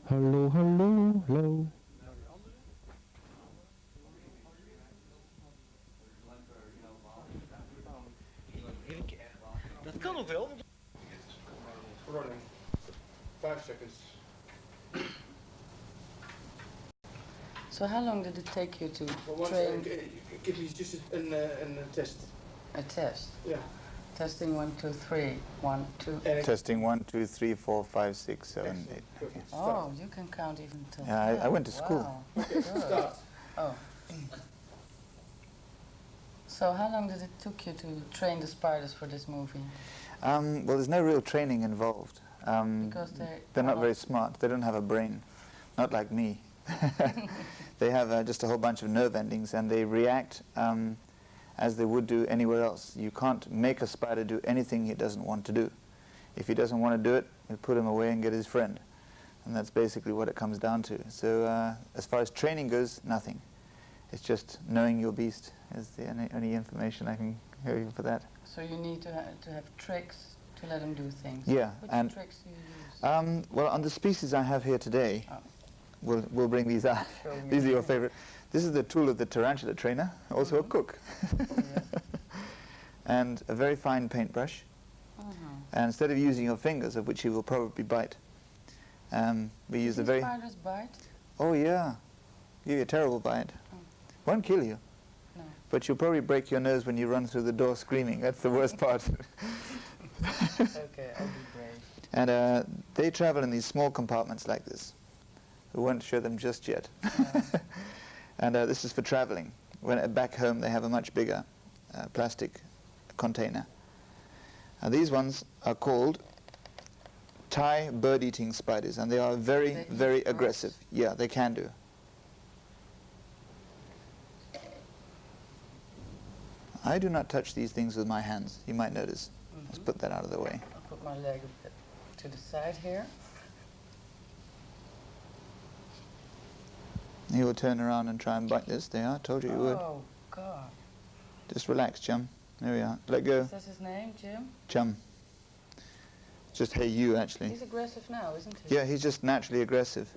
Hallo, hallo, hallo. Dat kan ook wel. Running. 5 seconds. So how long did it take you to Well, train? give me just a test. A test. Yeah. Testing 1, 2, 3. 1, 2. Testing 1, 2, 3, 4, 5, 6, 7, 8. Okay. Oh, you can count even till. Yeah, I went to school. Wow. Okay, start. Oh. So how long did it took you to train the spiders for this movie? Well, there's no real training involved. Because they're not very smart. They don't have a brain. Not like me. They have just a whole bunch of nerve endings, and they react as they would do anywhere else. You can't make a spider do anything he doesn't want to do. If he doesn't want to do it, you put him away and get his friend. And that's basically what it comes down to. So as far as training goes, nothing. It's just knowing your beast is the only information I can give you for that. So you need to have tricks to let them do things. Yeah. Which tricks do you use? Well, on the species I have here today, we'll bring these out. These are your favorite. This is the tool of the tarantula trainer, also a cook. And a very fine paintbrush. And instead of using your fingers, of which you will probably bite, we use a very... spiders bite? Oh yeah, give you a terrible bite. Won't kill you. No. But you'll probably break your nose when you run through the door screaming. That's the worst part. Okay, I'll be brave. And they travel in these small compartments like this. We won't show them just yet. And this is for traveling. When back home they have a much bigger plastic container. And these ones are called Thai bird-eating spiders, and they are very, very aggressive. Yeah, they can do. I do not touch these things with my hands, you might notice. Let's put that out of the way. I'll put my leg a bit to the side here. You will turn around and try and bite this. There, I told you you would. Oh, God. Just relax, chum. There we are. Let go. Is that his name, Jim? Chum. Just hey you, actually. He's aggressive now, isn't he? Yeah, he's just naturally aggressive.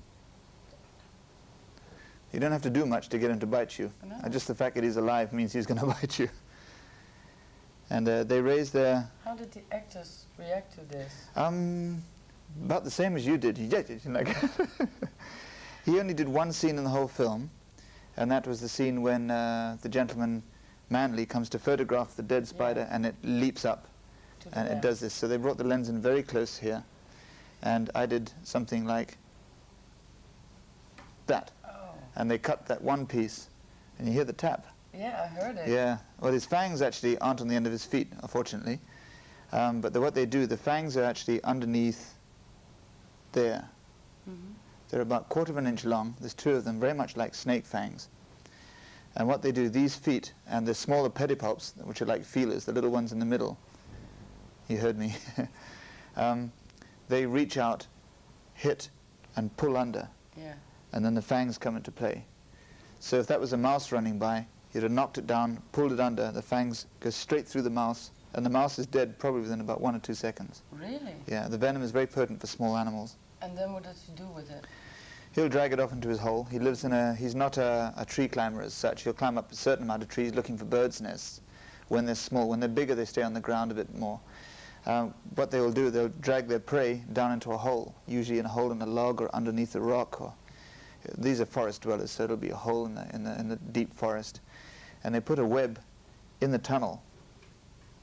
You don't have to do much to get him to bite you. No. Just the fact that he's alive means he's going to bite you. And they raise their... How did the actors react to this? About the same as you did. He only did one scene in the whole film, and that was the scene when the gentleman, Manley, comes to photograph the dead spider, and it leaps up, and it does this. So they brought the lens in very close here, and I did something like that. Oh. And they cut that one piece, and you hear the tap. Yeah, I heard it. Yeah. Well, his fangs actually aren't on the end of his feet, unfortunately. But what they do, the fangs are actually underneath there. They're about 1/4 of an inch long. There's 2 of them, very much like snake fangs. And what they do, these feet and the smaller pedipalps, which are like feelers, the little ones in the middle, you heard me, they reach out, hit, and pull under. Yeah. And then the fangs come into play. So if that was a mouse running by, you'd have knocked it down, pulled it under, the fangs go straight through the mouse, and the mouse is dead probably within about 1 or 2 seconds. Really? Yeah, the venom is very potent for small animals. And then what does he do with it? He'll drag it off into his hole. He lives in he's not a tree climber as such. He'll climb up a certain amount of trees looking for birds' nests when they're small. When they're bigger, they stay on the ground a bit more. What they will do, they'll drag their prey down into a hole, usually in a hole in a log or underneath a rock. Or these are forest dwellers, so it'll be a hole in the deep forest. And they put a web in the tunnel.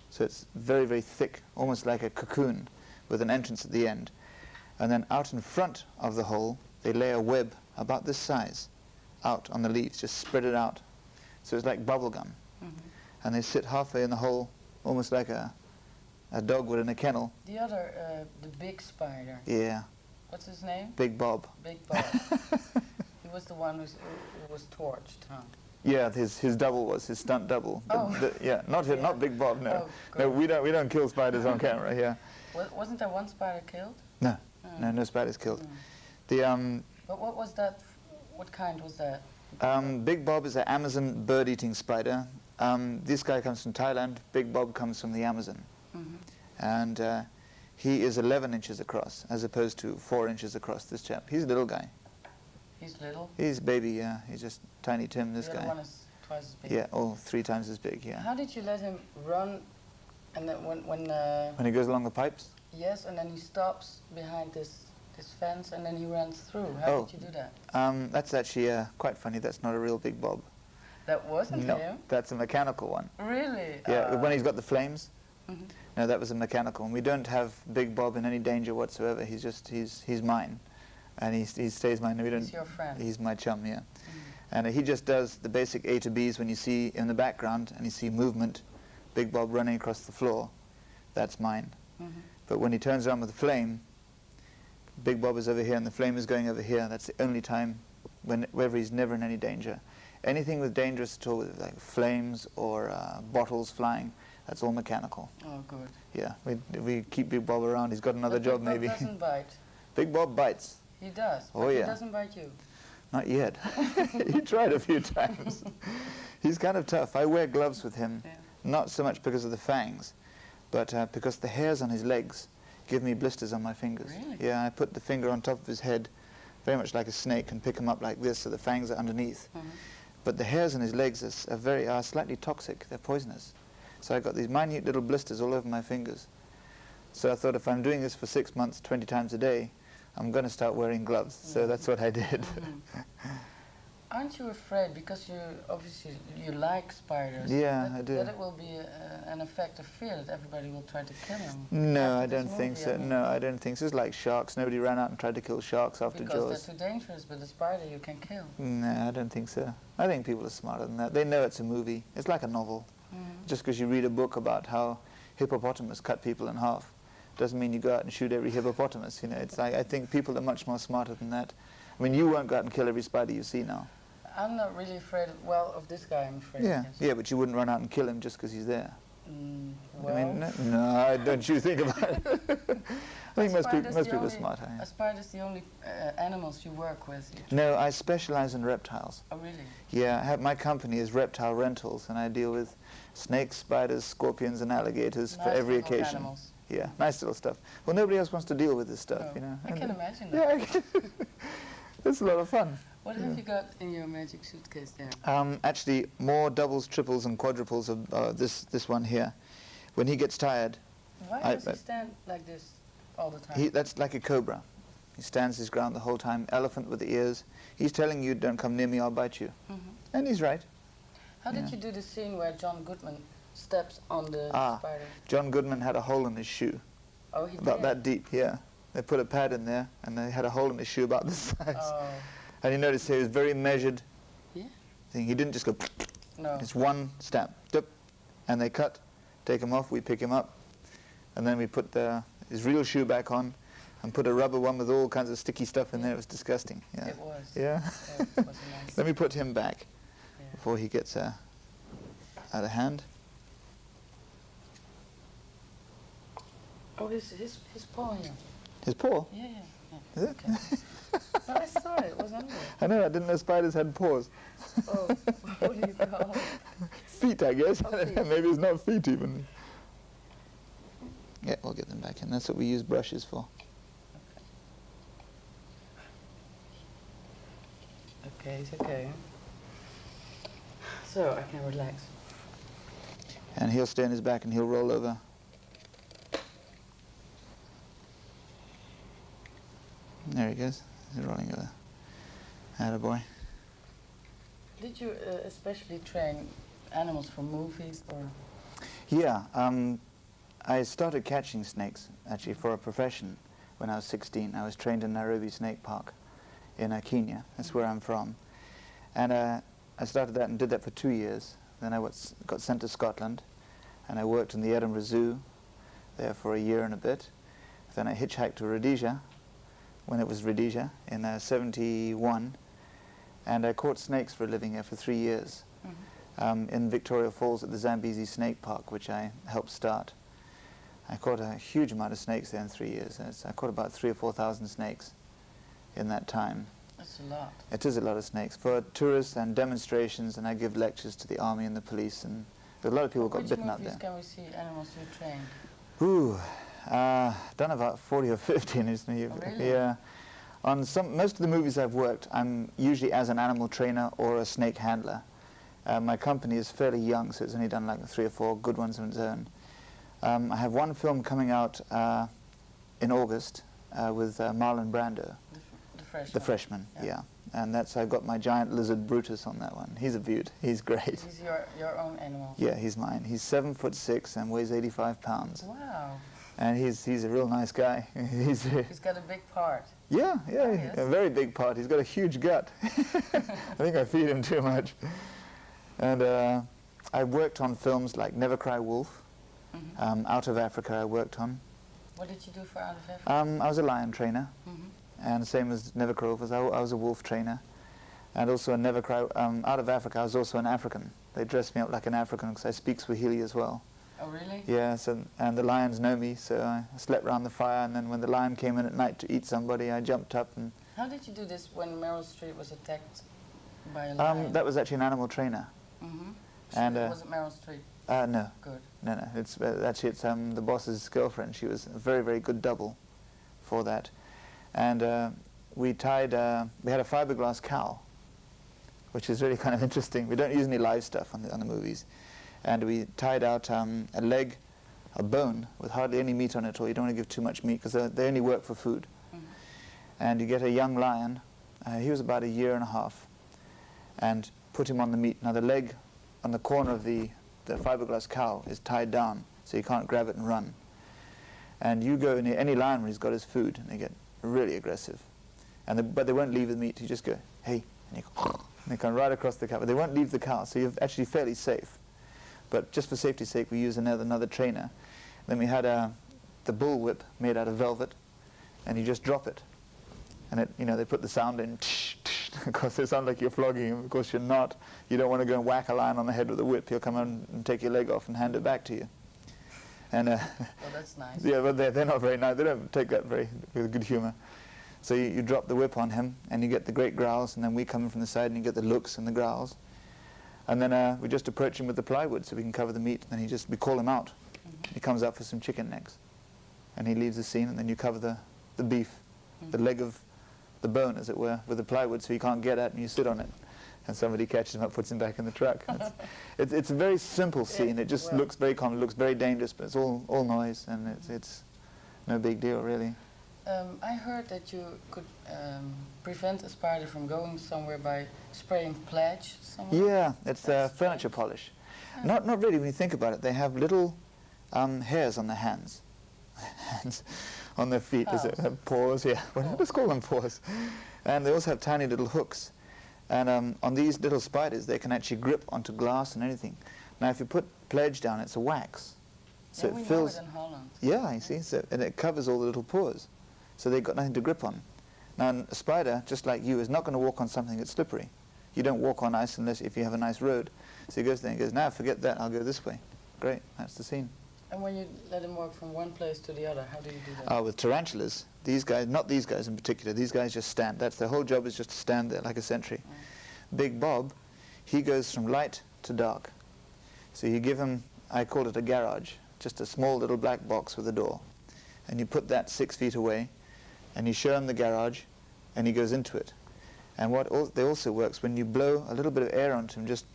So it's very, very thick, almost like a cocoon with an entrance at the end. And then out in front of the hole, they lay a web about this size out on the leaves, just spread it out. So it's like bubble gum. And they sit halfway in the hole, almost like a dog would in a kennel. The other, the big spider. Yeah. What's his name? Big Bob. Big Bob. He was the one who was torched, huh? Yeah, his double was, his stunt double. Oh. Yeah, not Big Bob, no. Oh, no, we don't kill spiders on camera, yeah. Wasn't there one spider killed? No, no spiders killed. But what was that? What kind was that? Big Bob is an Amazon bird-eating spider. This guy comes from Thailand. Big Bob comes from the Amazon. And He is 11 inches across, as opposed to 4 inches across, this chap. He's a little guy. He's little? He's baby, yeah. He's just Tiny Tim, this the guy. The other one is twice as big? Yeah, oh, 3 times as big, yeah. How did you let him run, and then when he goes along the pipes? Yes, and then he stops behind this fence, and then he runs through. How did you do that? That's actually quite funny. That's not a real big bob. That wasn't No, him? that's a mechanical one. Really? Yeah, when he's got the flames. Mm-hmm. No, that was a mechanical one. We don't have Big Bob in any danger whatsoever. He's mine, and he stays mine. We don't. He's your friend. He's my chum, yeah. Mm-hmm. And he just does the basic A to B's when you see in the background and you see movement, Big Bob running across the floor. That's mine. Mm-hmm. But when he turns around with the flame, Big Bob is over here and the flame is going over here. That's the only time whenever he's never in any danger. Anything with dangerous at all, like flames or bottles flying, that's all mechanical. Oh, good. Yeah, we keep Big Bob around. He's got another job, Big Bob maybe. doesn't bite. Big Bob bites. He does. Oh, but yeah. He doesn't bite you. Not yet. He tried a few times. He's kind of tough. I wear gloves with him, Yeah. not so much because of the fangs, but because the hairs on his legs give me blisters on my fingers. Really? Yeah, I put the finger on top of his head, very much like a snake, and pick him up like this, so the fangs are underneath. Mm-hmm. But the hairs on his legs are slightly toxic. They're poisonous. So I got these minute little blisters all over my fingers. So I thought, if I'm doing this for 6 months, 20 times a day, I'm going to start wearing gloves. So that's what I did. Mm-hmm. Aren't you afraid, because obviously you like spiders, Yeah, I do. that it will be an effect of fear, that everybody will try to kill him? No, After I this don't think movie, so. I mean. No, I don't think so. It's like sharks. Nobody ran out and tried to kill sharks after Because Jaws. they're too dangerous, but the spider you can kill. No, I don't think so. I think people are smarter than that. They know it's a movie. It's like a novel. Mm. Just because you read a book about how hippopotamus cut people in half doesn't mean you go out and shoot every hippopotamus. You know, it's like, I think people are much more smarter than that. I mean, you won't go out and kill every spider you see now. I'm not really afraid, of this guy I'm afraid. Yeah, yes. yeah, but you wouldn't run out and kill him just because he's there. Well, I mean, no, don't you think about it? I think most people are smart. A spider's the only animals you work with. No, I specialize in reptiles. Oh, really? Yeah, my company is Reptile Rentals, and I deal with snakes, spiders, scorpions, and alligators for Nice every little occasion. animals. Yeah, nice little stuff. Well, nobody else wants to deal with this stuff, No, you know. I can imagine Yeah, that. it's a lot of fun. What have you got in your magic suitcase there? Actually, more doubles, triples, and quadruples of this one here. When he gets tired, Why does he stand like this all the time? that's like a cobra. He stands his ground the whole time. Elephant with the ears. He's telling you, "Don't come near me, I'll bite you." Mm-hmm. And he's right. How did you do the scene where John Goodman steps on the spider? John Goodman had a hole in his shoe. Oh, he About did? that deep, yeah. They put a pad in there, and they had a hole in his shoe about this size. Oh, And you notice he was very measured. yeah? Thing. He didn't just go. No. It's one stamp, dip, and they cut, take him off. We pick him up, and then we put his real shoe back on, and put a rubber one with all kinds of sticky stuff in there. It was disgusting. Yeah. It was. Yeah. It was nice. Let me put him back Yeah. before he gets out of hand. Oh, his paw here. His paw. Yeah. Is it? Okay. No, I saw it. It was under. I know. I didn't know spiders had paws. Oh, holy cow. Feet, I guess. Oh, I don't know. feet. Maybe it's not feet even. Yeah, we'll get them back in. That's what we use brushes for. Okay, it's okay. So I can relax. And he'll stay on his back and he'll roll over. There he goes. He's rolling over. Attaboy. Did you especially train animals for movies or? Yeah, I started catching snakes actually for a profession when I was 16. I was trained in Nairobi Snake Park in Kenya. That's where I'm from. And I started that and did that for 2 years. Then I got sent to Scotland, and I worked in the Edinburgh Zoo there for a year and a bit. Then I hitchhiked to Rhodesia, when it was Rhodesia, in 71, and I caught snakes for a living there for 3 years. In Victoria Falls at the Zambezi Snake Park, which I helped start. I caught a huge amount of snakes there in 3 years. I caught about 3,000 or 4,000 snakes in that time. That's a lot. It is a lot of snakes for tourists and demonstrations, and I give lectures to the army and the police, and a lot of people got bitten out there. Which movies can we see animals you train? Ooh, Done about 40 or 50 in his new. Oh, really? Yeah. On most of the movies I've worked, I'm usually as an animal trainer or a snake handler. My company is fairly young, so it's only done like 3 or 4 good ones on its own. I have one film coming out in August with Marlon Brando. The freshman. The Freshman, yeah. And I've got my giant lizard Brutus on that one. He's a beaut. He's great. He's your own animal. Yeah, he's mine. He's 7'6" and weighs 85 pounds. Wow. And he's a real nice guy. He's got a big part. Yeah, Yes. a very big part. He's got a huge gut. I think I feed him too much. And I worked on films like Never Cry Wolf, Out of Africa I worked on. What did you do for Out of Africa? I was a lion trainer, and same as Never Cry Wolf, I was a wolf trainer. And also in Never Cry, Out of Africa I was also an African. They dressed me up like an African because I speak Swahili as well. Oh, really? Yeah, and the lions know me, so I slept around the fire, and then when the lion came in at night to eat somebody, I jumped up and... How did you do this when Meryl Streep was attacked by a lion? that was actually an animal trainer. And was it Meryl Streep? No. Good. No. It's actually the boss's girlfriend. She was a very, very good double for that. And we had a fiberglass cow, which is really kind of interesting. We don't use any live stuff on the movies. And we tied out a leg, a bone with hardly any meat on it, or you don't want to give too much meat because they only work for food. And you get a young lion. He was about 1.5 years, and put him on the meat. Now the leg on the corner of the fiberglass cow is tied down, so you can't grab it and run. And you go near any lion when he's got his food, and they get really aggressive. But they won't leave the meat. You just go, hey, and you go, and they come right across the cow. But they won't leave the cow, so you're actually fairly safe. But just for safety's sake, we use another trainer. Then we had the bull whip made out of velvet, and you just drop it. And they put the sound in, of course it sounds like you're flogging him. Of course you're not. You don't want to go and whack a lion on the head with a whip. He'll come in and take your leg off and hand it back to you. And oh, that's nice. yeah, but they're not very nice. They don't take that with good humor. So you drop the whip on him, and you get the great growls, and then we come in from the side, and you get the looks and the growls. And then we just approach him with the plywood so we can cover the meat, and then we call him out. He comes out for some chicken necks, and he leaves the scene, and then you cover the beef, the leg of the bone, as it were, with the plywood so you can't get at, and you sit on it. And somebody catches him up, puts him back in the truck. It's a very simple scene. It just looks very common, looks very dangerous, but it's all noise, and it's no big deal, really. I heard that you could prevent a spider from going somewhere by spraying pledge somewhere. Yeah, it's furniture polish. Not really when you think about it. They have little hairs on their hands. On their feet, paws, yeah. Well, let's call them paws. And they also have tiny little hooks. And on these little spiders, they can actually grip onto glass and anything. Now, if you put pledge down, it's a wax. So yeah, it fills. Know it in Holland. Yeah, you see, and it covers all the little pores. So they've got nothing to grip on. Now, a spider, just like you, is not going to walk on something that's slippery. You don't walk on ice unless if you have a nice road. So he goes there and goes, now forget that, I'll go this way. Great, that's the scene. And when you let him walk from one place to the other, how do you do that? With tarantulas, these guys, not these guys in particular, these guys just stand. That's their whole job, is just to stand there like a sentry. Big Bob, he goes from light to dark. So you give him, I call it a garage, just a small little black box with a door. And you put that 6 feet away, and you show him the garage, and he goes into it. And they also works when you blow a little bit of air onto him, just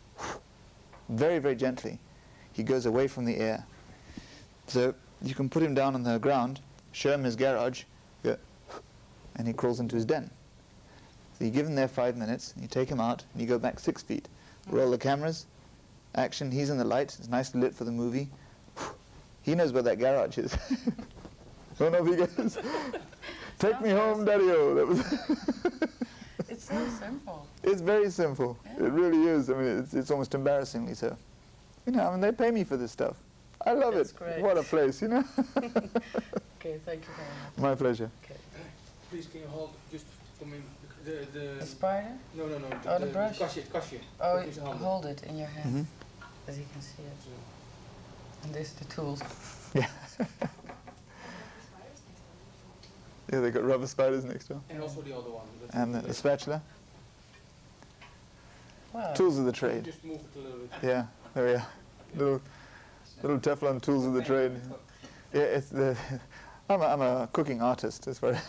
very, very gently, he goes away from the air. So you can put him down on the ground, show him his garage, go, and he crawls into his den. So you give him there 5 minutes, and you take him out, and you go back 6 feet. Roll the cameras, action, he's in the light, it's nicely lit for the movie. He knows where that garage is. Don't know if he goes, take me home, Daddy-o. That was It's so simple. It's very simple. Yeah. It really is. I mean, it's almost embarrassingly so. They pay me for this stuff. I love That's it. Great. What a place, Okay, thank you very much. My pleasure. Okay. Please, can you hold just for me The spider? No. The brush? Kastje. Oh, hold it in your hand, as you can see it. And this is the tools. Yeah. Yeah, they got rubber spiders next door. And also the other one. And the spatula. Wow. Tools of the trade. Just move it a little bit. Yeah, there we are. Little Teflon tools of the trade. Yeah, it's the. I'm a cooking artist, as far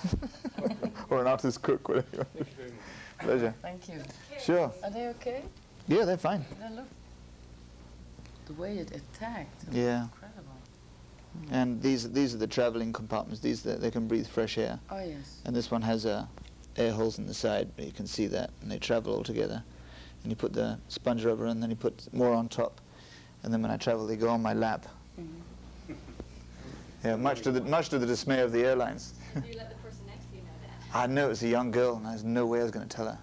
or an artist cook, whatever you want. Thank you very much. Pleasure. Thank you. Sure. Are they okay? Yeah, they're fine. They look. The way it attacked. Yeah. Incredible. And these are the traveling compartments. They can breathe fresh air. Oh yes. And this one has air holes in the side. You can see that, and they travel all together. And you put the sponge rubber in, then you put more on top, and then when I travel, they go on my lap. Mm-hmm. Yeah, much to the dismay of the airlines. Do you let the person next to you know that? I know it was a young girl, and there's no way I was going to tell her.